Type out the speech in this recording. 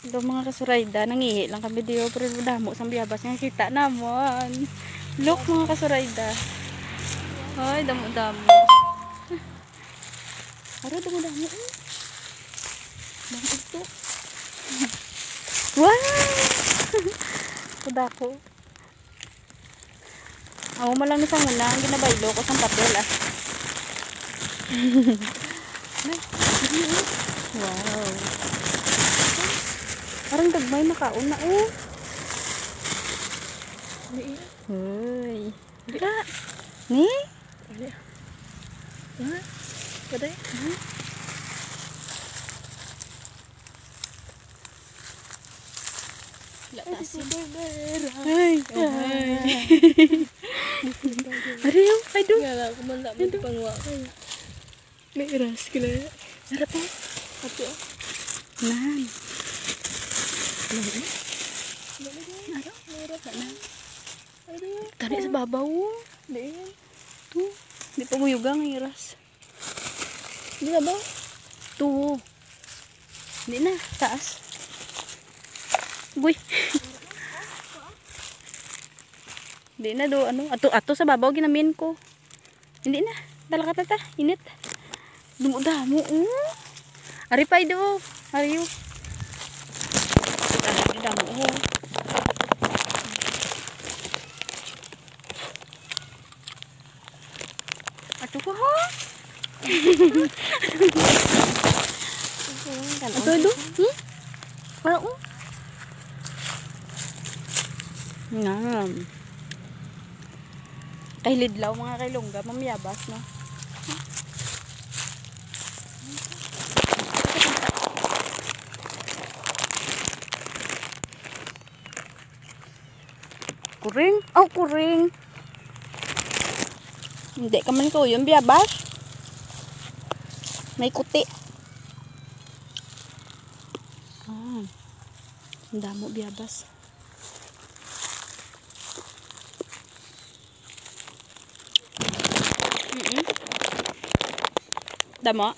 Ito mga kasurayda, nangihi lang kami diyo pero damo sang biyabas nga kita naman. Look mga kasurayda. Ay, damo-damo. Ara, damo-damo. Damo ito. Wow! Kudako. Ako malang ni sanguna, ang ginabaylo ko sang papel ah. Wow. Parang dagmay makaon na oh. Hoy. Dira. Ni? Ha? Paday? Ay. Ada yung aduh. Ngala ko man lang pangwa kayo. May iras kila. Sarap po. Ato. Nan. Tadi sa babaw. Diyan. Tu. Di pa mo yugang ang iras. Di na ba? Tu. Di na. Taas. Buy. Di na do ano. Ato sa babaw ginamin ko. Hindi na. Dala ka tata. Init. Damo-damo. Ari pa do. Ari yo. Damo ho. Ato ko ha. Ato do. Ano? Ngam. Kay lidlaw mga kailongga mamiyabas no. Kuring. Oh, kuring. Hindi ka man ko yung biyabas. May kuti. Ah. Ang damo biyabas. Damo.